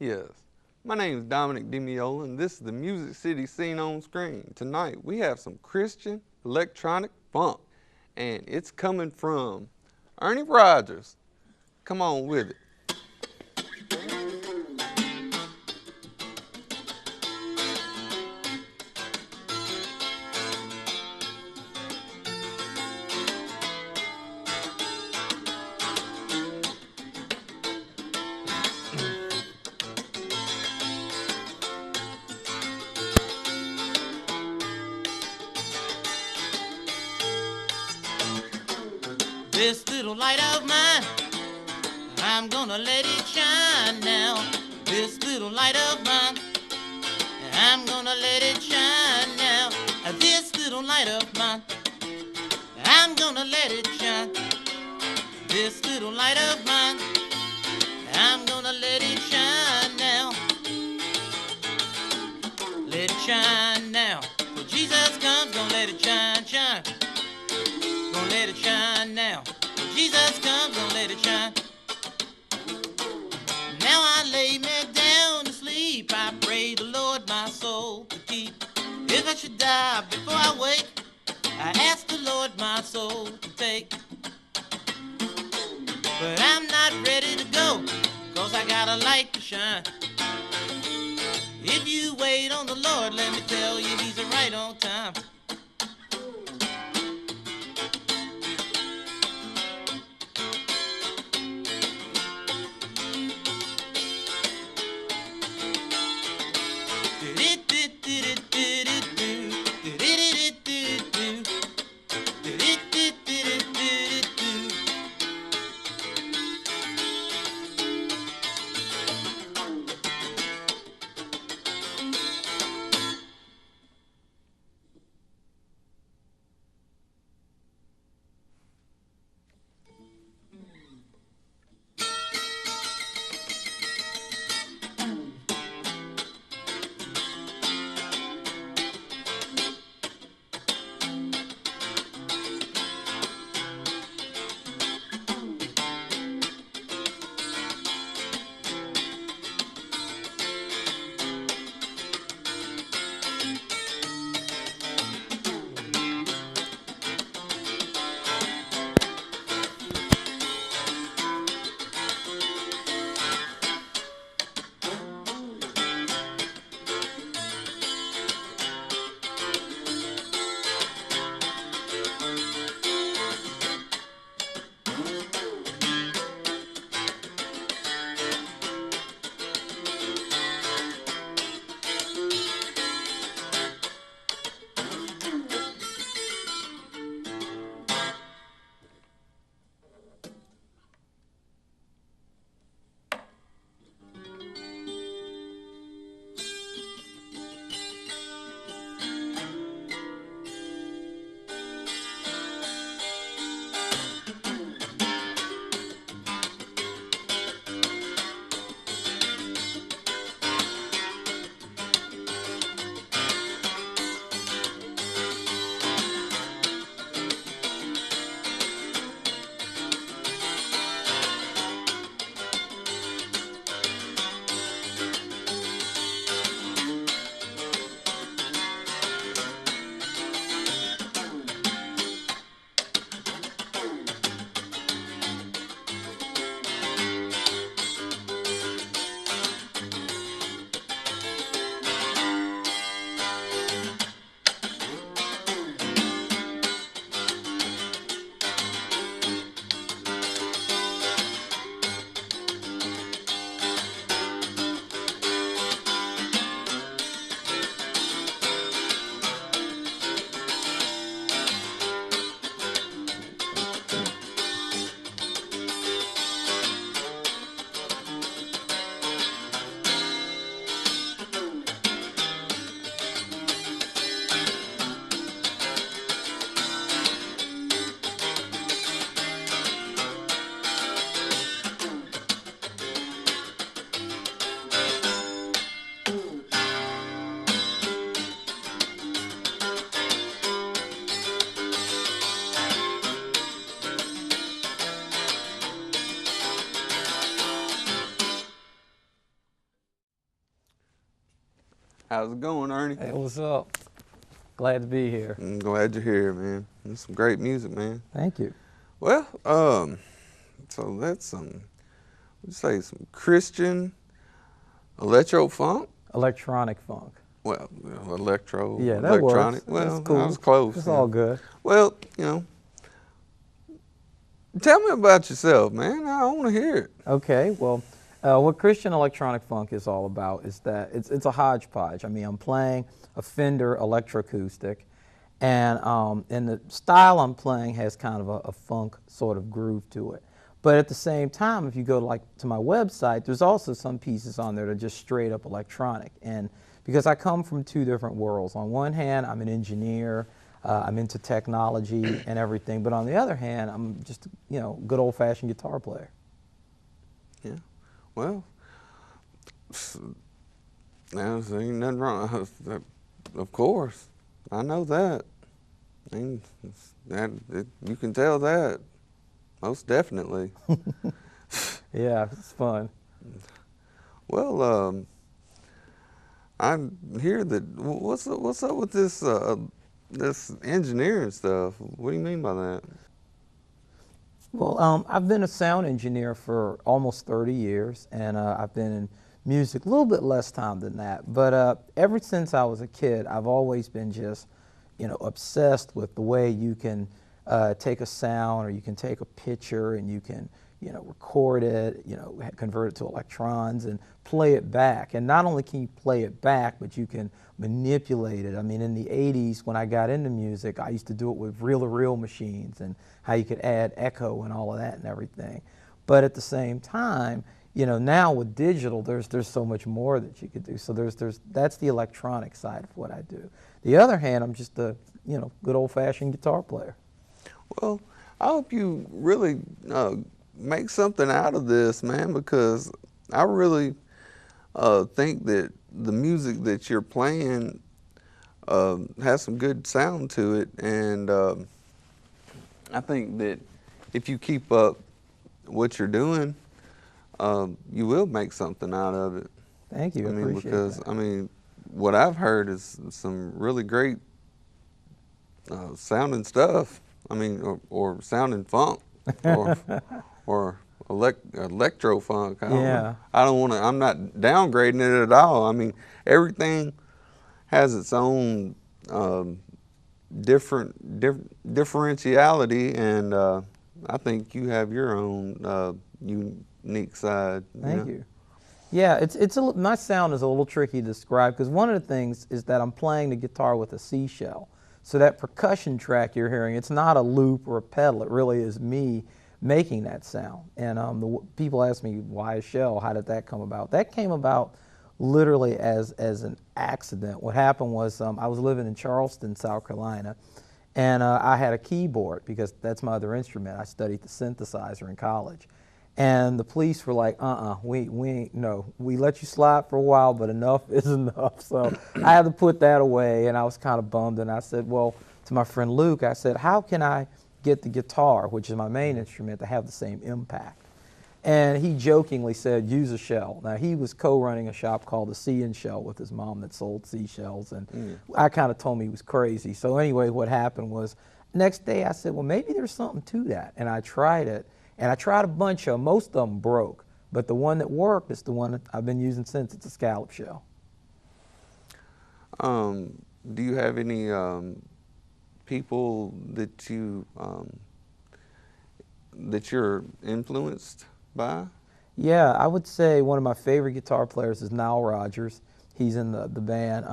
Yes. My name is Dominic DeMiola, and this is the Music City Scene on Screen. Tonight, we have some Christian electronic funk, and it's coming from Ernie Rodgers. Come on with it. This little light of mine, I'm gonna let it shine now. This little light of mine, I'm gonna let it shine now. This little light of mine, I'm gonna let it shine. This little light of mine, I'm gonna let it shine now. Let it shine now. When Jesus comes, gonna let it shine, shine. Gonna let it shine now. When Jesus comes, gonna let it shine. Now I lay me down to sleep. I pray the Lord my soul to keep. If I should die before I wake, I ask the Lord my soul to take. But I'm not ready to go, 'cause I got a light to shine. If you wait on the Lord, let me tell you, He's right on time. How's it going, Ernie? Hey, what's up? Glad to be here. I'm glad you're here, man. That's some great music, man. Thank you. Well, so that's some, what'd you say, some Christian electro funk? Electronic funk. Well, electro, Yeah, that electronic. works. Well, That's cool. I was close. It's yeah. all good. Well, tell me about yourself, man. I want to hear it. Okay, well, what Christian electronic funk is all about is that it's a hodgepodge. I mean, I'm playing a Fender electroacoustic, and the style I'm playing has kind of a funk sort of groove to it. But at the same time, if you go to my website, there's also some pieces on there that are just straight up electronic. And because I come from two different worlds. On one hand, I'm an engineer. I'm into technology and everything. But on the other hand, I'm just, good old-fashioned guitar player. Yeah. Well, now there ain't nothing wrong. Of course, I know that. You can tell that. Most definitely. Yeah, it's fun. Well, I hear that. What's up with this this engineering stuff? What do you mean by that? Well, I've been a sound engineer for almost 30 years, and I've been in music a little bit less time than that. But ever since I was a kid, I've always been just, obsessed with the way you can take a sound, or you can take a picture and you can, record it, convert it to electrons and play it back. And not only can you play it back, but you can manipulate it. I mean, in the 80s, when I got into music, I used to do it with reel-to-reel machines and how you could add echo and all of that and everything. But at the same time, now with digital, there's so much more that you could do. So that's the electronic side of what I do. The other hand, I'm just a, good old-fashioned guitar player. Well, I hope you really make something out of this, man, because I really think that the music that you're playing has some good sound to it, and I think that if you keep up what you're doing, you will make something out of it. Thank you. I mean, appreciate because that. What I've heard is some really great sounding stuff. I mean, or sounding funk, or electro funk. Yeah. I'm not downgrading it at all. I mean, everything has its own differentiality, and I think you have your own unique side. Thank you. Yeah, my sound is a little tricky to describe because one of the things is that I'm playing the guitar with a C shell. So that percussion track you're hearing, it's not a loop or a pedal. It really is me making that sound. And people ask me, why a shell? How did that come about? That came about literally as an accident. What happened was I was living in Charleston, South Carolina, and I had a keyboard because that's my other instrument. I studied the synthesizer in college. And the police were like, we let you slide for a while, but enough is enough. So I had to put that away, and I was kind of bummed. And I said, well, to my friend Luke, I said, how can I get the guitar, which is my main instrument, to have the same impact? And he jokingly said, use a shell. Now, he was co-running a shop called the Sea and Shell with his mom that sold seashells, and I kind of told him he was crazy. So anyway, what happened was, next day I said, well, maybe there's something to that. And I tried it. And I tried a bunch of them. Most of them broke. But the one that worked is the one that I've been using since. It's a scallop shell. Do you have any people that you're influenced by? Yeah, I would say one of my favorite guitar players is Rodgers. He's in the band.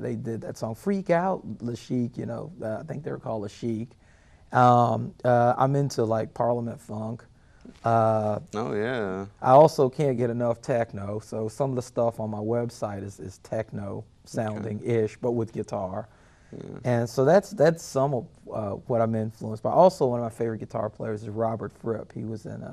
They did that song Freak Out, Le Chic, I think they were called Le Chic. I'm into like Parliament funk. Oh yeah. I also can't get enough techno, so some of the stuff on my website is techno sounding-ish, but with guitar. Yeah. And so that's some of what I'm influenced by. Also, one of my favorite guitar players is Robert Fripp. He was in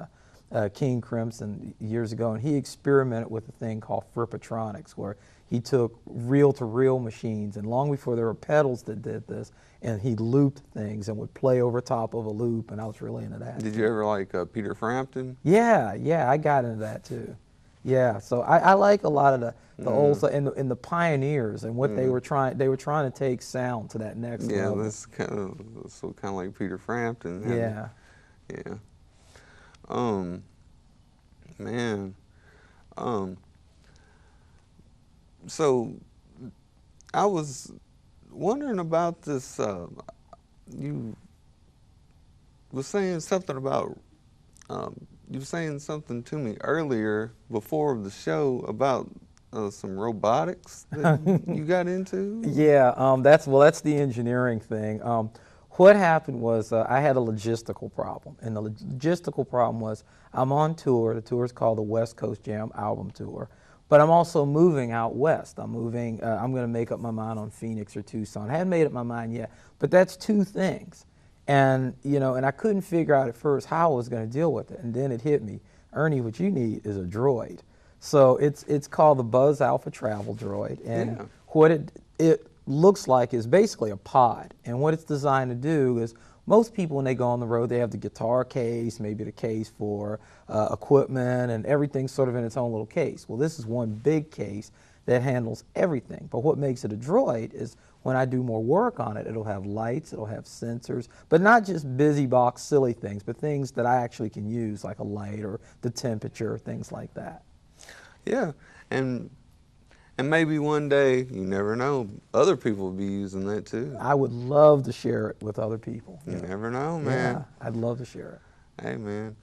King Crimson years ago, and he experimented with a thing called Frippatronics, where he took reel-to-reel machines, and long before there were pedals that did this, and he looped things and would play over top of a loop, and I was really into that. Did you ever like Peter Frampton? Yeah, I got into that too. Yeah, so I like a lot of the old stuff and the pioneers and what they were trying to take sound to that next Yeah, level. that's kind of like Peter Frampton. Yeah. Yeah. Um, man. Um, so I was wondering about this. You was saying something about. You were saying something to me earlier before the show about some robotics that you got into. Yeah, that's the engineering thing. What happened was I had a logistical problem, and the logistical problem was I'm on tour. The tour is called the West Coast Jam Album Tour, but I'm also moving out west. I'm moving. I'm going to make up my mind on Phoenix or Tucson. I hadn't made up my mind yet, but that's two things, and and I couldn't figure out at first how I was going to deal with it, and then it hit me, Ernie, what you need is a droid. So it's called the Buzz Alpha Travel Droid, and Yeah. what it looks like is basically a pod. And what it's designed to do is most people when they go on the road, they have the guitar case, maybe the case for equipment, and everything's sort of in its own little case. Well, this is one big case that handles everything. But what makes it a droid is when I do more work on it, it'll have lights, it'll have sensors, but not just busy box silly things, but things that I actually can use, like a light or the temperature, things like that. Yeah, and maybe one day, you never know, other people will be using that too. I would love to share it with other people. You never know, man. Yeah, I'd love to share it. Hey, man,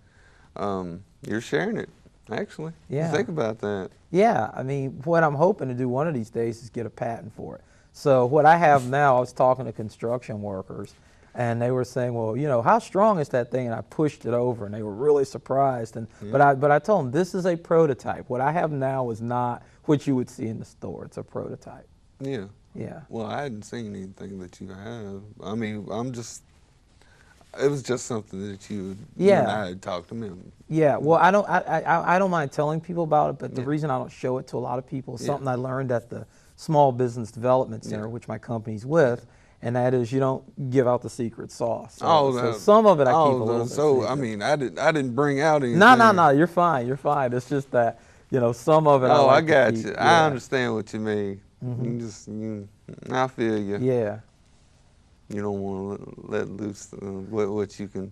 you're sharing it, actually. Yeah. Think about that. Yeah, I mean, what I'm hoping to do one of these days is get a patent for it. So what I have now, I was talking to construction workers, and they were saying, well, how strong is that thing? And I pushed it over, and they were really surprised. And but I told them this is a prototype. What I have now is not what you would see in the store. It's a prototype. Yeah. Yeah. Well, I hadn't seen anything that you have. I mean, it was just something that you and I had talked to me. Yeah, well, I don't mind telling people about it, but the reason I don't show it to a lot of people is something I learned at the Small Business Development Center, which my company's with, and that is you don't give out the secret sauce. So some of it I keep a little bit secret. I mean, I didn't bring out anything. No, you're fine. It's just that, some of it I like I got to keep. you. Yeah. I understand what you mean. I feel you. Yeah. You don't want to let loose what you can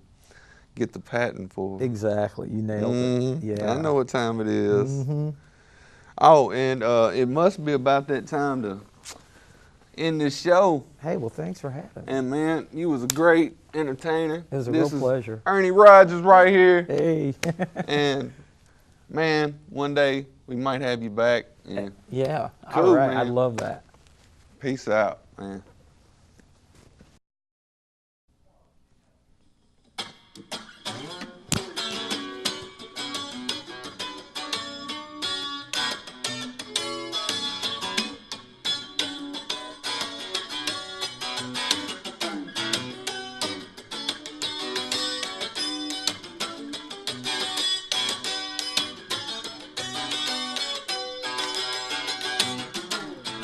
get the patent for. Exactly. You nailed it. Yeah. I know what time it is. Oh, and it must be about that time to end this show. Hey, well, thanks for having me. And man, you was a great entertainer. It was a real pleasure. Ernie Rodgers right here. Hey. And man, one day we might have you back. And yeah. Cool, all right. man. I'd love that. Peace out, man.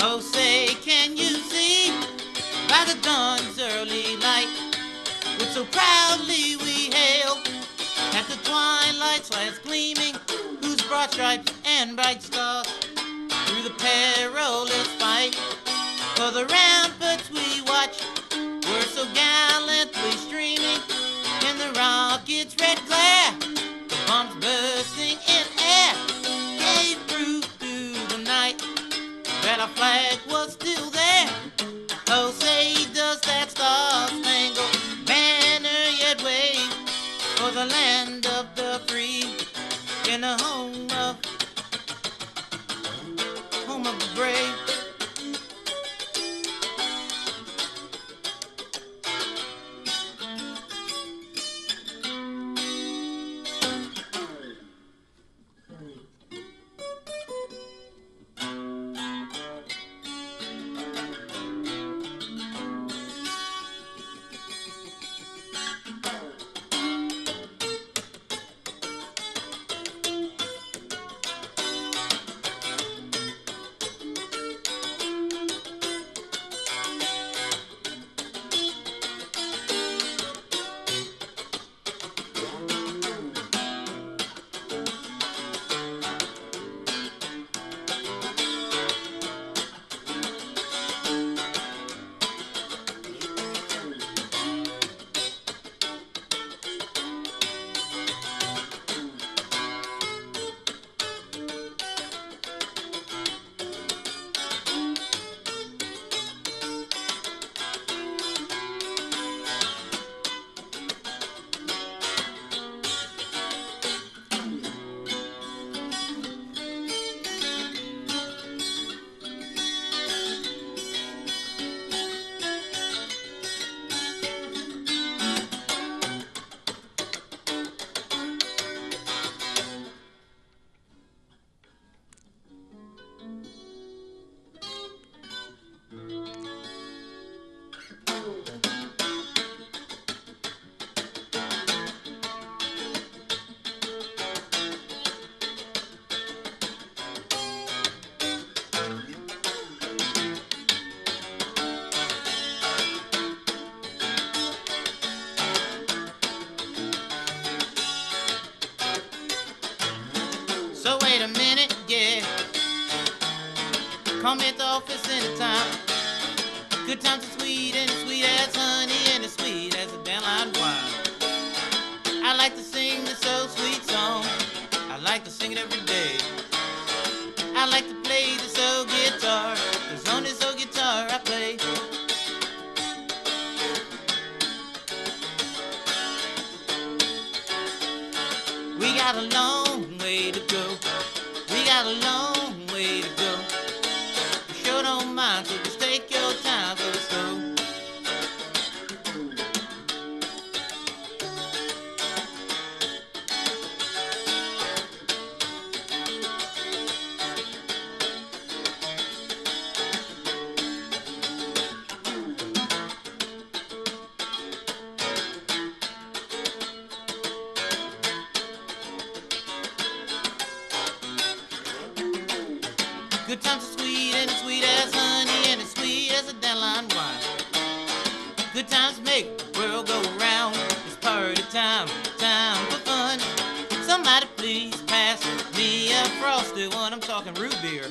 Oh, say, can you see by the dawn's early light, which so proudly we hail at the twilight's last gleaming, whose broad stripes and bright stars through the perilous fight for the ramparts we watch were so gallantly streaming in the rocket's red glare, the bombs bursting in air gave proof through the night that our flag was still there. Oh, say, does that star-spangled banner yet wave for the land of the free in the home of the brave? Call me at the office anytime. Good times are sweet and as sweet as honey and as sweet as a dandelion wine. I like to sing this old sweet song. I like to sing it every day. I like to play this old guitar, 'cause on this old guitar I play. We got a long way to go. We got a long way to go. You sure don't mind, so just take your time, so let's go. Good times are sweet and as sweet as honey and as sweet as a dandelion wine. Good times make the world go round. It's party time, time for fun. Somebody please pass me a frosty one. I'm talking root beer.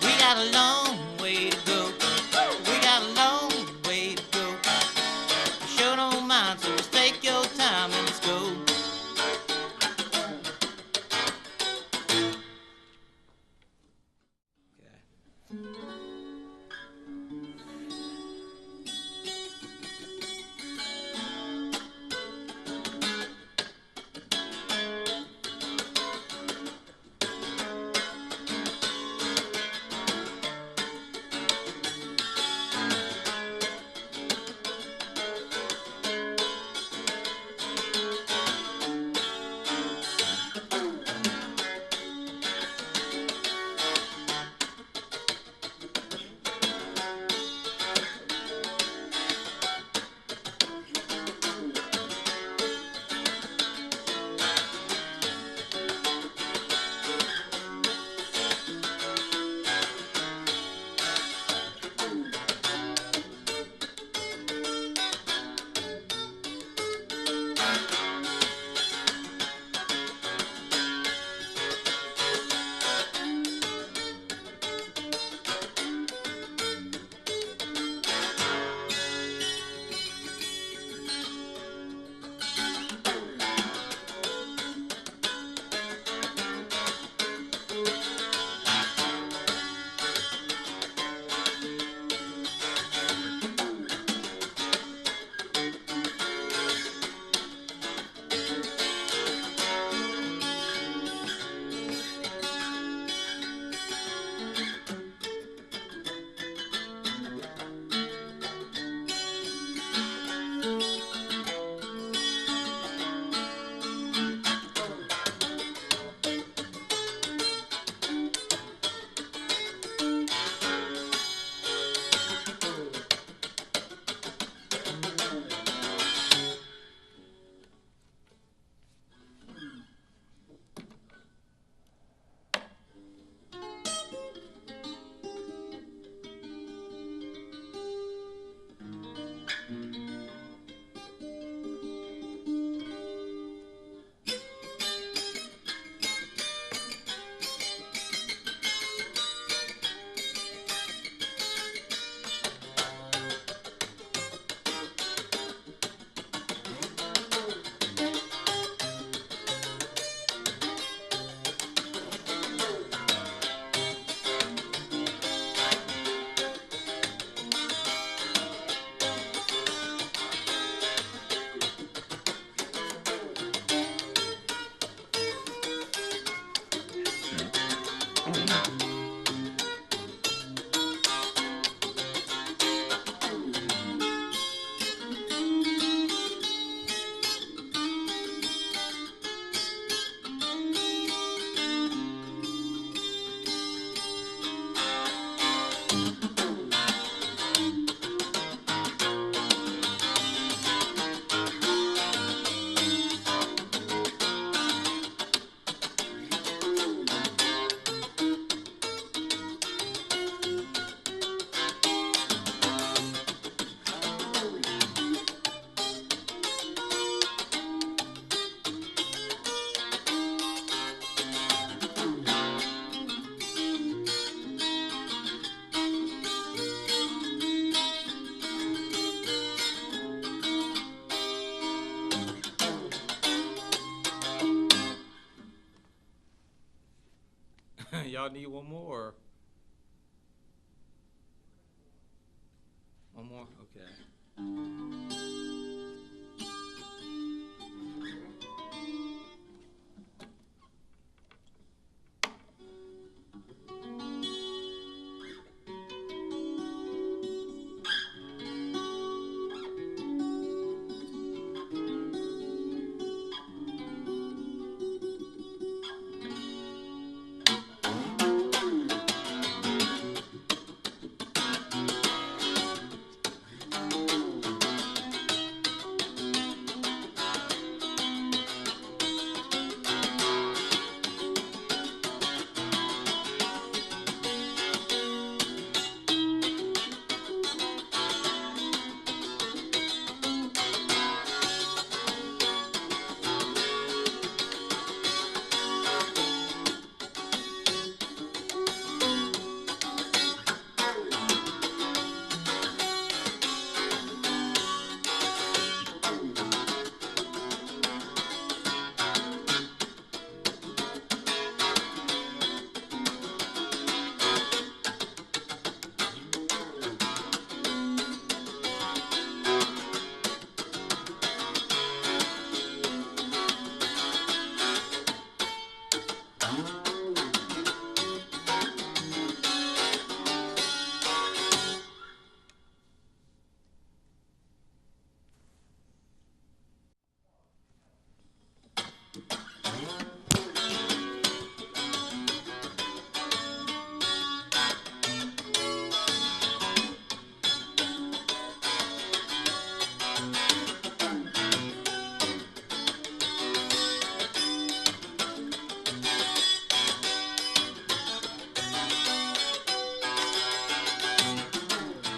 We got a long way to go. We got a long way to go. You sure don't mind, so just take your time and let's go. Y'all need one more? Or? One more? Okay.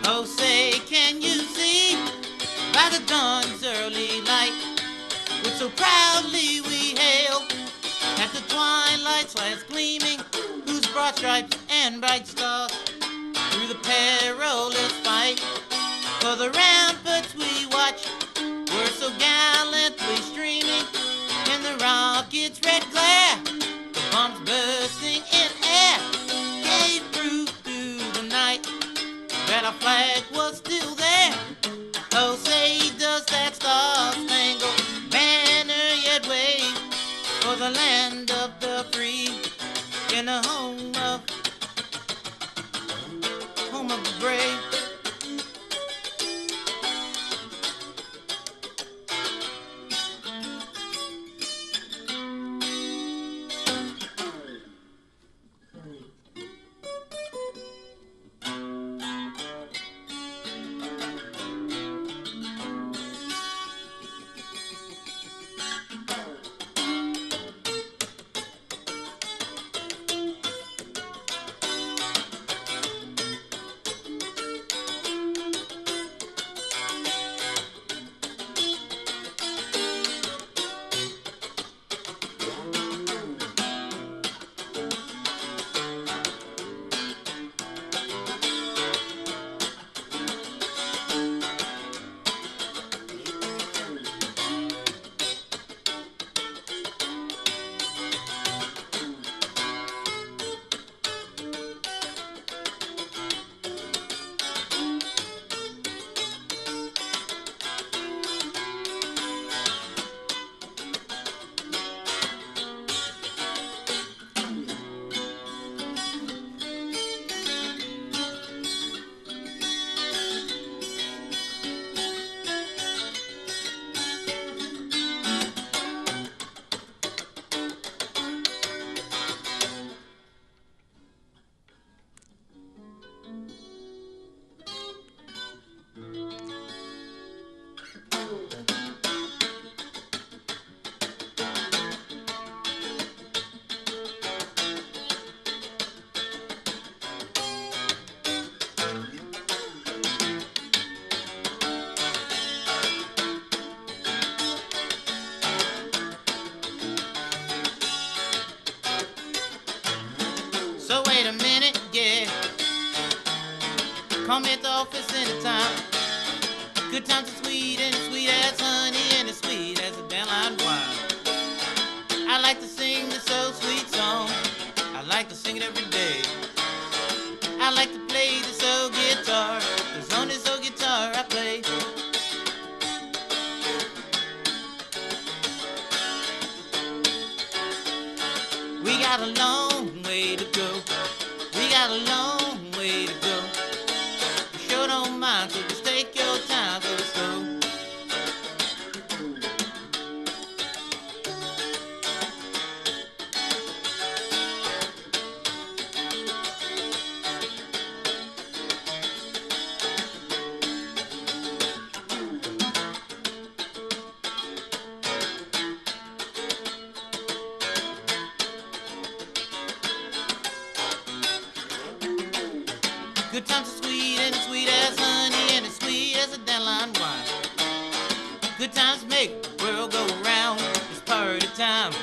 Oh, say, can you see by the dawn's early light, which so proudly we hail at the twilight's last gleaming, whose broad stripes and bright stars through the perilous fight for the ramparts we watch were so gallantly streaming in the rocket's red glare, the bombs bursting in air gave proof through the night that our flag was still there. Oh, say, does that star-spangled banner yet wave for the land of the free in the home of the brave? So wait a minute, yeah. Call me at the office anytime. Good times are sweet and sweet as honey and as sweet as a dandelion wine. I like to sing this so sweet song. I like to sing it every got a long way to go. We got a long way to go. You sure don't mind, so just take your time, go slow. Good times are sweet and as sweet as honey and as sweet as a dandelion wine. Good times make the world go round. It's party time.